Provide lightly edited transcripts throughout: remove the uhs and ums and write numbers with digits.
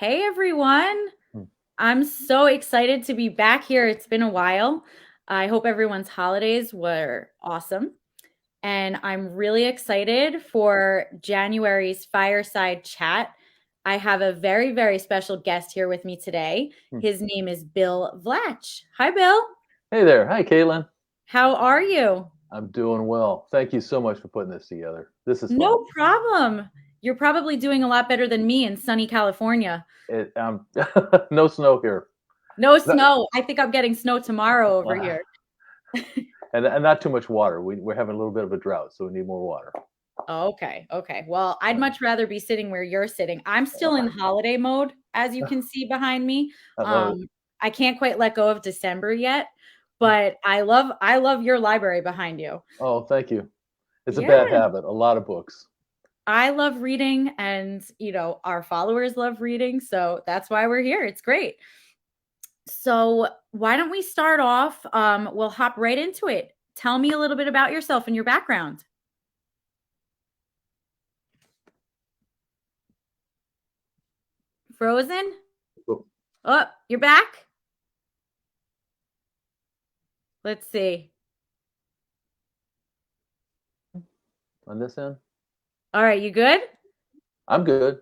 Hey everyone. Hmm. I'm so excited to be back here. It's been a while. I hope everyone's holidays were awesome. And I'm really excited for January's Fireside Chat. I have a very, very special guest here with me today. Hmm. His name is Bill Vlach. Hi, Bill. Hey there. Hi, Caitlin. How are you? I'm doing well. Thank you so much for putting this together. This is fun. No problem. You're probably doing a lot better than me in sunny California. No snow here. No No- snow. I think I'm getting snow tomorrow over uh, here. and not too much water. We're having a little bit of a drought, so we need more water. Okay, okay. Well, I'd Uh, much rather be sitting where you're sitting. I'm still in holiday mode, as you can see behind me. I love it. Um, I can't quite let go of December yet, but I love your library behind you. Oh, thank you. It's a bad Yeah, habit. A lot of books. I love reading and, our followers love reading, so that's why we're here. It's great. So, why don't we start off? We'll hop right into it. Tell me a little bit about yourself and your background. Frozen? Oh, Oh, you're back? Let's see. on this end, All right, you good? I'm good.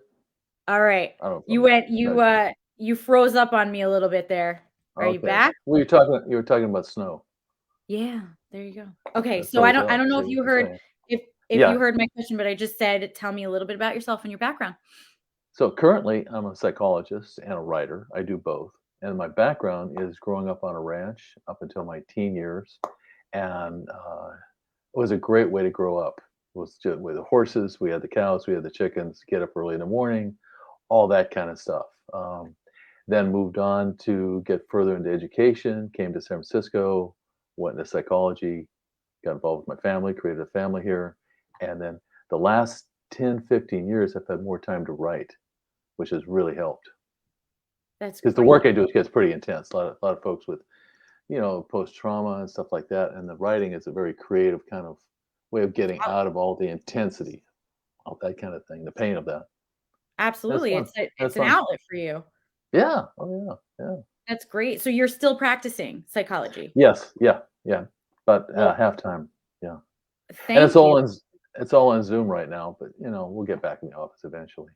All right. I don't know if You I'm went not. you froze up on me a little bit there. Are you Okay. back? Well, you were talking about snow. Yeah, there you go. Okay, It so I froze don't I up. don't know See if what you you're heard saying? if you Yeah. heard my question, but I just said tell me a little bit about yourself and your background. So currently, I'm a psychologist and a writer. I do both. And my background is growing up on a ranch up until my teen years. And it was a great way to grow up. It was just with the horses, we had the cows, we had the chickens, get up early in the morning, all that kind of stuff. Then moved on to get further into education, came to San Francisco, went into psychology, got involved with my family, created a family here. And then the last 10, 15 years, I've had more time to write, which has really helped. That's Because the work great. I do gets pretty intense. A lot of folks with, post trauma and stuff like that. And the writing is a very creative kind of way of getting Out- out of all the intensity, all that kind of thing, the pain of that. And it's Absolutely. fun. It's That's an fun. outlet for you. Yeah. Oh yeah. Yeah. That's great. So you're still practicing psychology. Yes. Yeah. Yeah. But Well, halftime. Yeah. And it's thank you. all in it's all on Zoom right now. But we'll get back in the office eventually.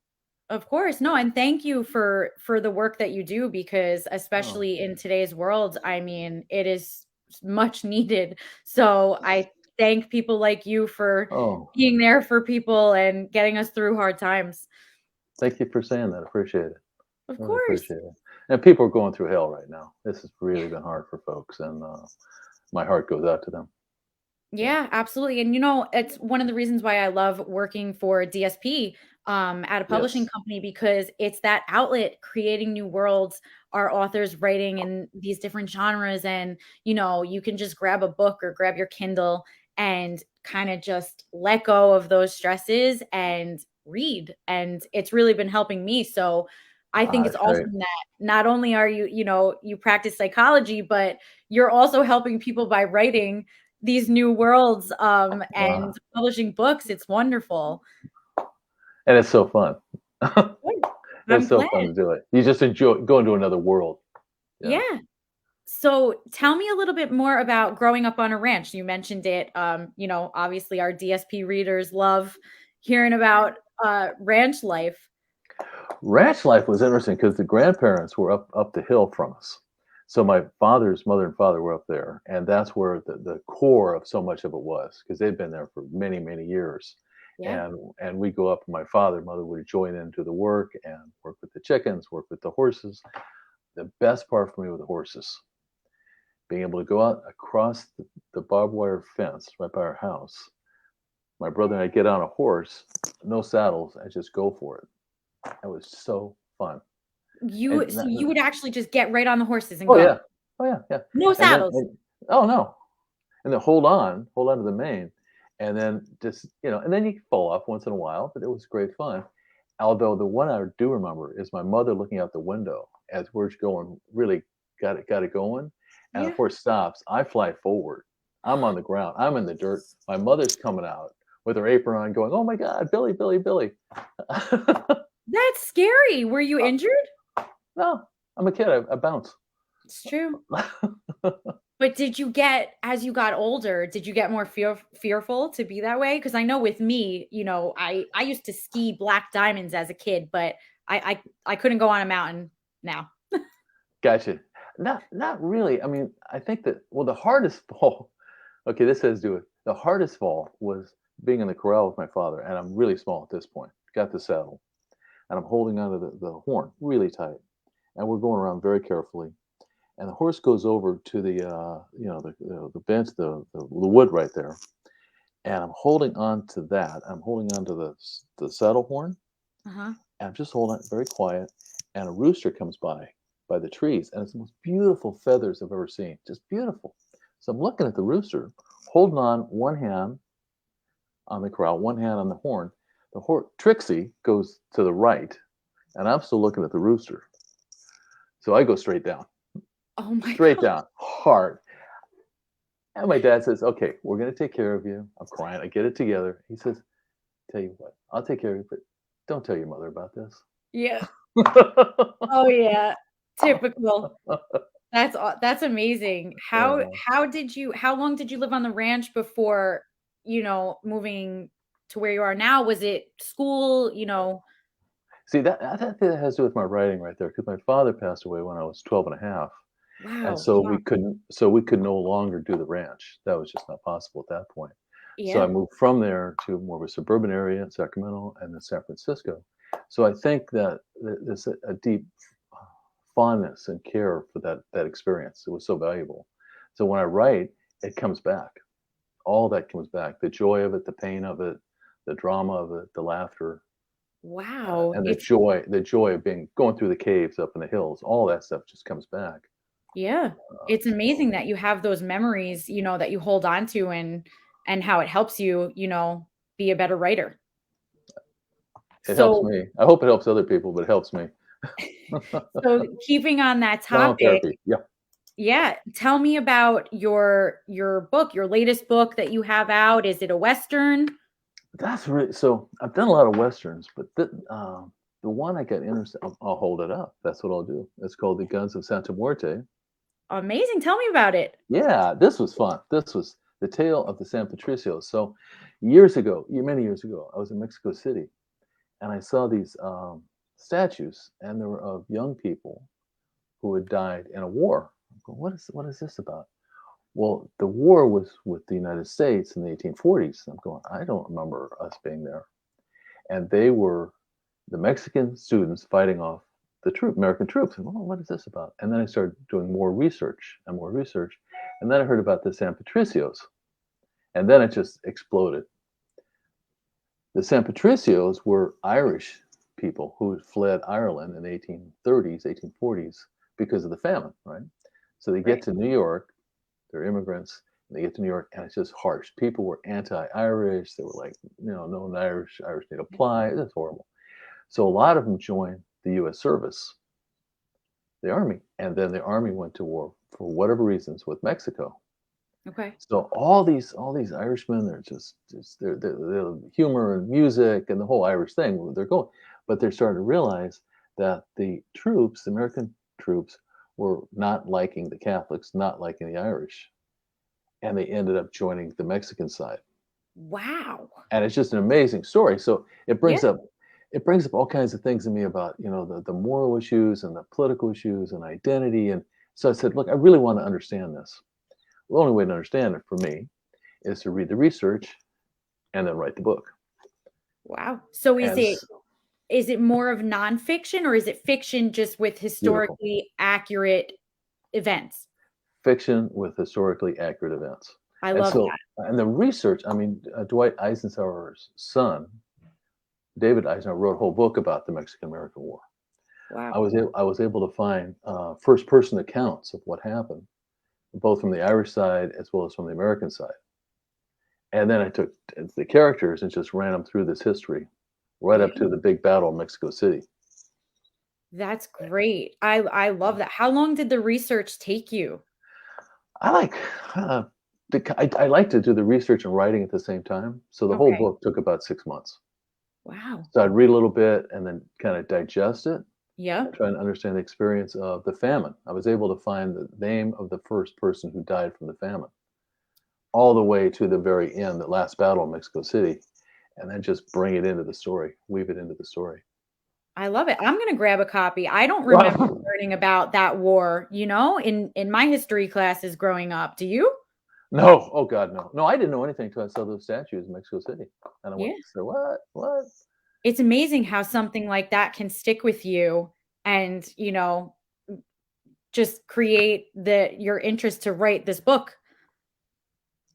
Of course. No, and thank you for the work that you do because Oh. especially in today's world, I mean, it is much needed. So I thank people like you for Oh. being there for people and getting us through hard times. Thank you for saying that. I appreciate it. Of Really course. appreciate it. And people are going through hell right now. This has really been hard for folks, and my heart goes out to them. Yeah. Yeah, absolutely. And it's one of the reasons why I love working for DSP at a publishing Yes. company because it's that outlet creating new worlds, our authors writing in these different genres. And, you can just grab a book or grab your Kindle and kind of just let go of those stresses and read. And it's really been helping me. So I think it's That's great. awesome that not only are you practice psychology, but you're also helping people by writing these new worlds and Wow. publishing books. It's wonderful. And it's so fun. Good. I'm It's so glad. fun to do it. You just enjoy going to another world. Yeah. Yeah. So tell me a little bit more about growing up on a ranch. You mentioned it. Obviously our DSP readers love hearing about ranch life. Ranch life was interesting because the grandparents were up the hill from us. So my father's mother and father were up there, and that's where the core of so much of it was because they'd been there for many, many years. Yeah. And we go up, and my father and mother would join into the work and work with the chickens, work with the horses. The best part for me were the horses. Being able to go out across the barbed wire fence right by our house. My brother and I get on a horse, no saddles, and just go for it. It was so fun. You And so you would actually just get right on the horses and oh yeah, go. oh yeah, yeah. No And then saddles. oh no, and then hold on to the mane, and then just and then you fall off once in a while, but it was great fun. Although the one I do remember is my mother looking out the window as we're going, really got it going, and the Yeah. horse stops. I fly forward. I'm on the ground. I'm in the dirt. My mother's coming out with her apron on, going, "Oh my God, Billy, Billy, Billy!" That's scary. Were you injured? No, I'm a kid. I bounce. It's true. But did you get as you got older, did you get more fearful to be that way? Because I know with me, I used to ski black diamonds as a kid, but I couldn't go on a mountain now. Gotcha. Not really. I mean, I think that well, the hardest fall. Okay, this has to do with the hardest fall was being in the corral with my father, and I'm really small at this point. Got the saddle, and I'm holding onto the horn really tight, and we're going around very carefully. And the horse goes over to the the bench, the wood right there, and I'm holding on to that. I'm holding on to the saddle horn, Uh-huh. and I'm just holding it very quiet. And a rooster comes by the trees, and it's the most beautiful feathers I've ever seen. Just beautiful. So I'm looking at the rooster, holding on one hand on the corral, one hand on the horn. The horse Trixie goes to the right, and I'm still looking at the rooster. So I go Oh my straight god. down, hard. And my dad says, "Okay, we're gonna take care of you." I'm crying. I get it together. He says, "Tell you what, I'll take care of you, but don't tell your mother about this." Yeah. Oh, yeah. Typical. That's amazing. Yeah. How long did you live on the ranch before, moving to where you are now? Was it school, See, that has to do with my writing right there, because my father passed away when I was 12 and a half, and Wow, so yeah, we could no longer do the ranch. That was just not possible at that point. So I yeah. moved from there to more of a suburban area in Sacramento and then San Francisco. So I think that there's a deep fondness and care for that experience. It was so valuable. So when I write, it comes back. All that comes back. The joy of it, the pain of it, the drama of it, the laughter, Wow, and it's the joy of being going through the caves up in the hills. All that stuff just comes back. yeah, it's So amazing that you have those memories, that you hold on to and how it helps you, be a better writer. it helps So me. I hope it helps other people, but it helps me. so keeping on that Sound topic, therapy. Yeah. yeah, tell me about your book, your latest book that you have out. Is it a Western? That's really so. I've done a lot of westerns, but the one I got interested, I'll hold it up. That's what I'll do. It's called The Guns of Santa Muerte. Amazing, tell me about it. Yeah, this was fun. This was the tale of the San Patricios. So, years ago, many years ago, I was in Mexico City, and I saw these statues, and they were of young people who had died in a war. I'm going, what is this about? Well, the war was with the United States in the 1840s. I'm going, I don't remember us being there. And they were the Mexican students fighting off the American troops. And, oh, what is this about? And then I started doing more research and more research. And then I heard about the San Patricios. And then it just exploded. The San Patricios were Irish people who had fled Ireland in the 1830s, 1840s because of the famine, right? So they get Right. to New York, they're immigrants, and they get to New York, and it's just harsh. People were anti-Irish. They were like, no Irish need to apply. It's horrible. So a lot of them joined the U.S. service, the army, and then the army went to war for whatever reasons with Mexico. Okay. So all these Irishmen, they're humor and music and the whole Irish thing. They're going, but they're starting to realize that the troops, the American troops, were not liking the Catholics, not liking the Irish, and they ended up joining the Mexican side. Wow. And it's just an amazing story. So Yeah. it brings up all kinds of things in me about the moral issues and the political issues and identity. And so I said, look, I really want to understand this. The only way to understand it for me is to read the research and then write the book. Wow. So is And it is it more of nonfiction or is it fiction just with beautiful historically accurate events? fiction with historically accurate events. I And love so, that. and the research, I mean, Dwight Eisenhower's son, David Eisenhower, wrote a whole book about the Mexican American War. Wow. I was able to find first person accounts of what happened, both from the Irish side as well as from the American side. And then I took the characters and just ran them through this history right Yeah. up to the big battle in Mexico City. That's great. I love that. How long did the research take you? I like I like to do the research and writing at the same time. So the whole Okay. book took about 6 months. Wow. So I'd read a little bit and then kind of digest it. Yeah. trying to understand the experience of the famine. I was able to find the name of the first person who died from the famine, all the way to the very end, the last battle in Mexico City, and then just bring it into the story, weave it into the story. I love it. I'm gonna grab a copy. I don't remember Wow. learning about that war, in my history classes growing up. Do you? No, oh God, no. No, I didn't know anything until I saw those statues in Mexico City. And I went, Yeah. so what? What? It's amazing how something like that can stick with you and, just create your interest to write this book.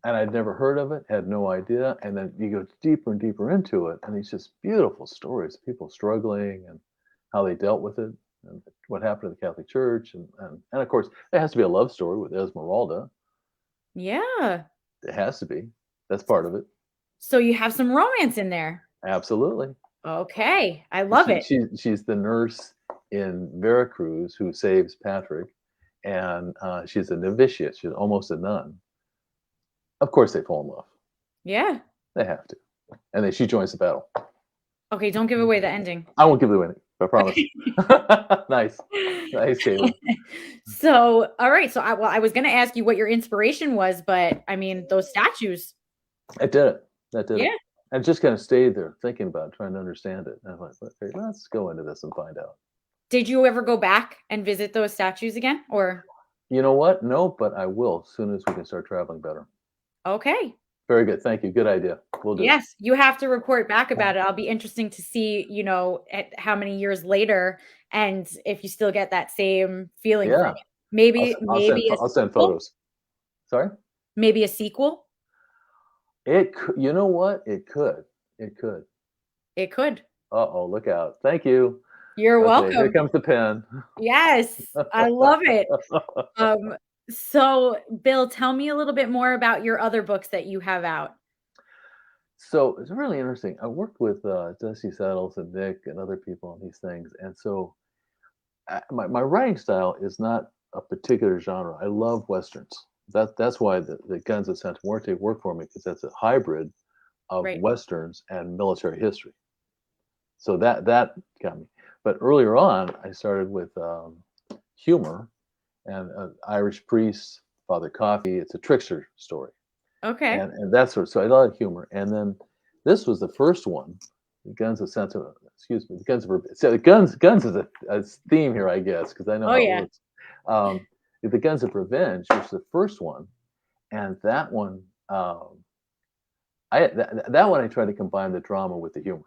And I'd never heard of it, had no idea. And then you go deeper and deeper into it, and these just beautiful stories, people struggling and how they dealt with it, and what happened to the Catholic Church, and of course, there has to be a love story with Esmeralda. Yeah. It has to be. That's part of it. So you have some romance in there. Absolutely. Okay. I love it. She's the nurse in Veracruz who saves Patrick, and she's a novitiate. She's almost a nun. Of course, they fall in love. Yeah. They have to, and then she joins the battle. Okay, don't give away the ending. I won't give it away. I promise. Okay. Nice, nice, Caitlin. So, all right. So, I was going to ask you what your inspiration was, but I mean, those statues. I did it. That did it. Yeah. I just kind of stayed there thinking about it, trying to understand it. And I'm like, okay, let's go into this and find out. Did you ever go back and visit those statues again? Or, You know what? No, but I will as soon as we can start traveling better. okay. Very good. Thank you. Good idea. We'll do. Yes, you have to report back about it. I'll be interesting to see, at how many years later and if you still get that same feeling from Yeah. it. Maybe a I'll send sequel? photos. Sorry? Maybe a sequel? You know what? It could. It could. It could. Uh-oh, look out. Thank you. You're Okay, here welcome. comes the pen. Yes, I love it. So Bill, tell me a little bit more about your other books that you have out. So it's really interesting. I worked with Dusty Saddles and Nick and other people on these things. And so my writing style is not a particular genre. I love Westerns. That's why the Guns of Santa Muerte work for me, because that's a hybrid of Right. Westerns and military history. So that got me. But earlier on, I started with humor and Irish priest, Father Coffee. It's a trickster story, Okay. and that sort. So I love humor. And then this was the first one, the Guns of Santa. Excuse me, the Guns of so the Guns is a theme here, I guess, because I know Oh how it yeah. works. Um, the Guns of Revenge was the first one, and that one, that one I tried to combine the drama with the humor.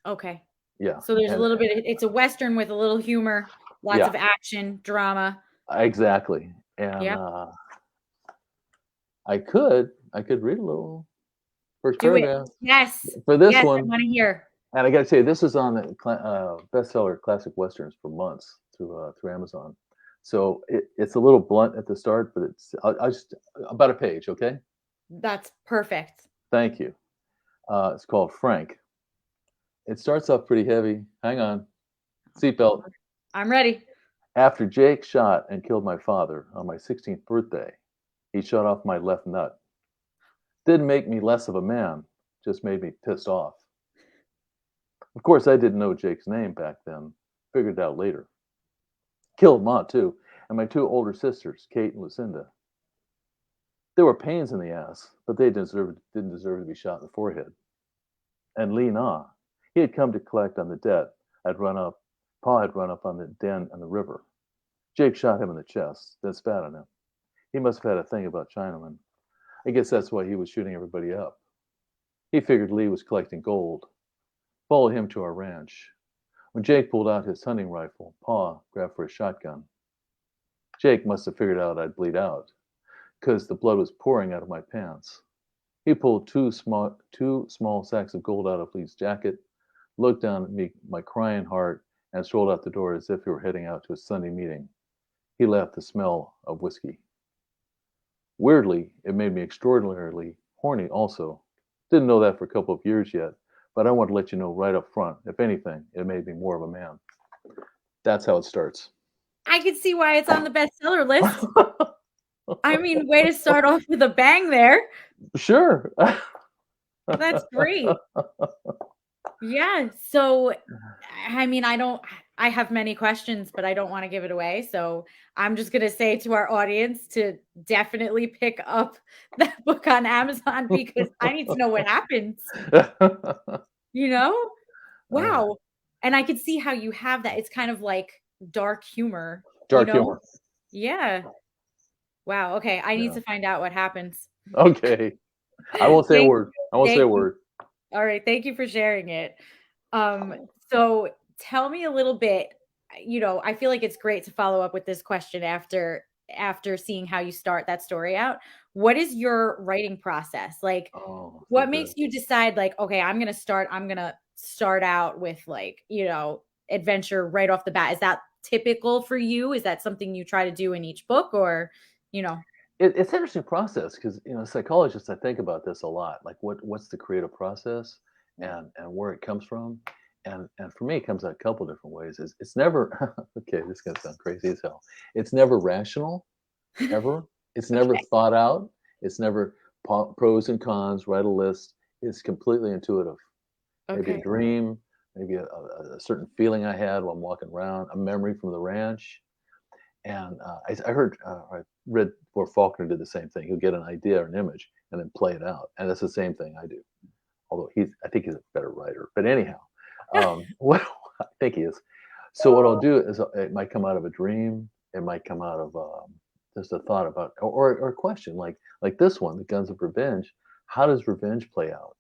Okay. Yeah, So there's a and little bit it's a Western with a little humor, lots yeah, of action, drama. exactly. And Yeah. I could read a little first Do it. paragraph Yes. for this Yes, I one. want to hear. And I got to say, this is on the bestseller classic westerns for months through Amazon. So it's a little blunt at the start, but I just about a page. Okay, That's perfect. thank you. It's called Frank. It starts off pretty heavy. Hang on, seatbelt. I'm ready. After Jake shot and killed my father on my 16th birthday, he shot off my left nut. Didn't make me less of a man, just made me pissed off. Of course, I didn't know Jake's name back then. Figured it out later. Killed Ma, too, and my two older sisters, Kate and Lucinda. There were pains in the ass, but they didn't deserve to be shot in the forehead. And Lee Na, he had come to collect on the debt. Pa had run up on the den on the river. Jake shot him in the chest, then spat on him. He must have had a thing about Chinamen. I guess that's why he was shooting everybody up. He figured Lee was collecting gold. Followed him to our ranch. When Jake pulled out his hunting rifle, Pa grabbed for his shotgun. Jake must have figured out I'd bleed out, because the blood was pouring out of my pants. He pulled two small sacks of gold out of Lee's jacket, looked down at me, my crying heart, and strolled out the door as if he were heading out to a Sunday meeting. He left the smell of whiskey. Weirdly, it made me extraordinarily horny also. Didn't know that for a couple of years yet, but I want to let you know right up front, if anything, it made me more of a man. That's how it starts. I can see why it's on the bestseller list. I mean, way to start off with a bang there. Sure. That's great. Yeah. So, I mean, I have many questions, but I don't want to give it away. So I'm just going to say to our audience to definitely pick up that book on Amazon because I need to know what happens, you know? Uh, Wow. And I could see how you have that. It's kind of like dark humor, you dark know? humor. Yeah. Wow. Okay. I need Yeah. to find out what happens. Okay. I won't say a Thank, word. I won't say a thank you. word. All right. Thank you for sharing it. So tell me a little bit, I feel like it's great to follow up with this question after seeing how you start that story out. What is your writing process? Like Oh, so what good. makes you decide like, okay, I'm going to start out with like, adventure right off the bat. Is that typical for you? Is that something you try to do in each book or, you know, It's an interesting process because psychologists I think about this a lot. Like what's the creative process and where it comes from, and for me it comes out a couple different ways. It's never okay. This is gonna sound crazy as hell. It's never rational ever. It's never okay. thought out. It's never pros and cons. Write a list. It's completely intuitive. Maybe a Okay. dream, maybe a certain feeling I had while I'm walking around, a memory from the ranch. And I read where Faulkner did the same thing. He'll get an idea or an image and then play it out, and that's the same thing I do. Although I think he's a better writer. But anyhow, what I think he is. So what I'll do is it might come out of a dream. It might come out of just a thought about or a question like this one, the Guns of Revenge. How does revenge play out?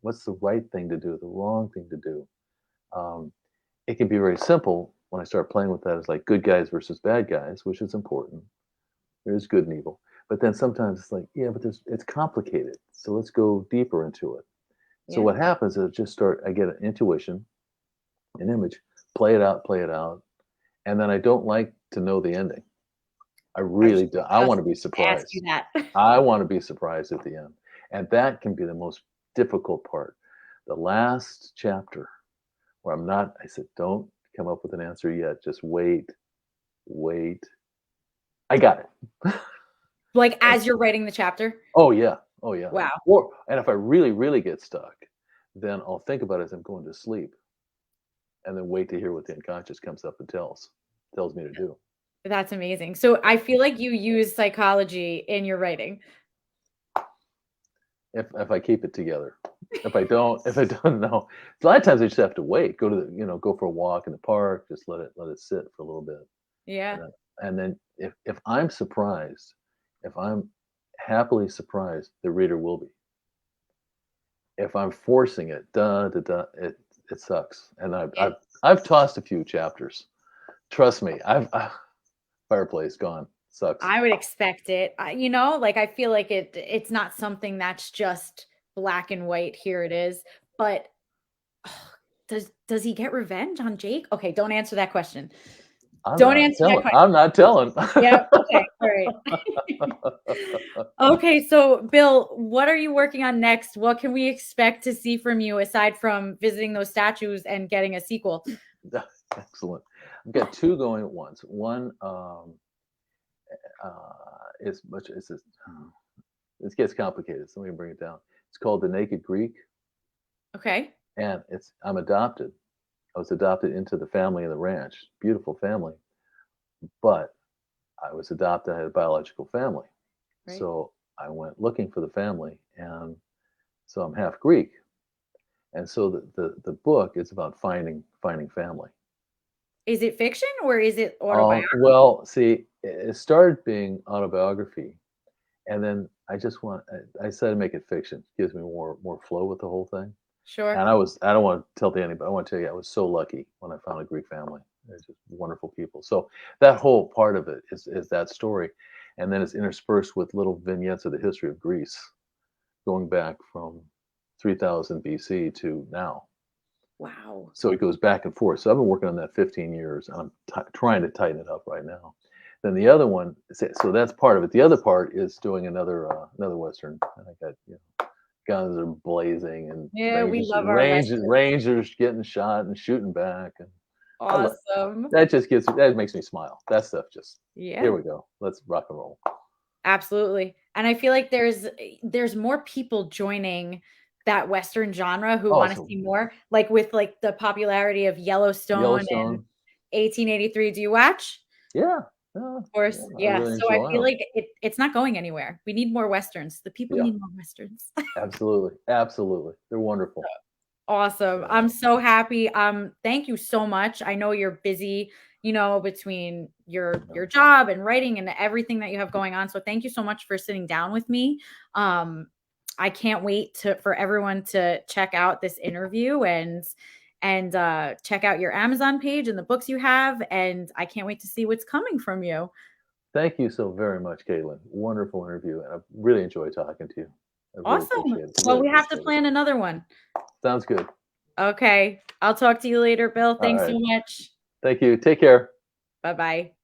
What's the right thing to do? The wrong thing to do? Um, it can be very simple when I start playing with that. It's like good guys versus bad guys, which is important. There's good and evil. But then sometimes it's like, yeah, but it's complicated. So let's go deeper into it. So Yeah. what happens is I get an intuition, an image, play it out. And then I don't like to know the ending. I I was really do. I just want to be gonna ask you surprised. that. I want to be surprised at the end. And that can be the most difficult part. The last chapter where I said, don't come up with an answer yet. Just wait, wait. I got it. Like And as you're writing the chapter? oh yeah, oh yeah. Wow. And if I really, really get stuck, then I'll think about it as I'm going to sleep, and then wait to hear what the unconscious comes up and tells me to do. That's amazing. So I feel like you use psychology in your writing. If I keep it together, if I don't know, a lot of times I just have to wait. Go to go for a walk in the park. Just let it sit for a little bit, Yeah. and then if I'm surprised, if I'm happily surprised, the reader will be. If I'm forcing it, it sucks. And It I've tossed a few chapters. Trust me, I've fireplace gone. Sucks. I would expect it. Like I feel like it's not something that's just black and white, here it is. But does he get revenge on Jake? Okay, don't answer that question. I'm Don't not answer that telling. question. I'm not telling. Yeah, okay, all right. Okay, so Bill, what are you working on next? What can we expect to see from you aside from visiting those statues and getting a sequel? Excellent. I've got two going at once. One is much. This gets complicated. So let me bring it down. It's called The Naked Greek, Okay. and I'm adopted. I was adopted into the family of the ranch. Beautiful family, but I was adopted. I had a biological family, Right. so I went looking for the family, and so I'm half Greek, and so the book is about finding family. Is it fiction or is it autobiography? Well, see, it started being autobiography, and then I decided to make it fiction. Gives me more flow with the whole thing. Sure. And I don't want to tell to anybody. I want to tell you, I was so lucky when I found a Greek family. They're just wonderful people. So that whole part of it is that story, and then it's interspersed with little vignettes of the history of Greece, going back from 3000 BC to now. Wow. So it goes back and forth. So I've been working on that 15 years, and I'm trying to tighten it up right now. Then the other one, so that's part of it. The other part is doing another western. And I got guns are blazing and Yeah, we love our Western. rangers getting shot and shooting back, and I love Awesome. that makes me smile. That stuff just here Yeah, we go. Let's rock and roll. absolutely. And I feel like there's more people joining that Western genre who Oh, want to so see more, like with like the popularity of Yellowstone and Yellowstone. 1883. Do you watch? Yeah. Yeah, Of course. yeah, I Yeah. really So I enjoy feel them. like it's not going anywhere. We need more Westerns. The people Yeah, need more Westerns. absolutely, absolutely. They're wonderful. Awesome. Yeah. I'm so happy. Thank you so much. I know you're busy, between your job and writing and everything that you have going on. So thank you so much for sitting down with me. Um, I can't wait for everyone to check out this interview and check out your Amazon page and the books you have. And I can't wait to see what's coming from you. Thank you so very much, Caitlin. Wonderful interview, and I really enjoyed talking to you. I really Awesome. appreciate it. Well, Really we have to appreciate it. plan another one. Sounds good. Okay. I'll talk to you later, Bill. All Thanks so right. much. Thank you. Take care. Bye bye.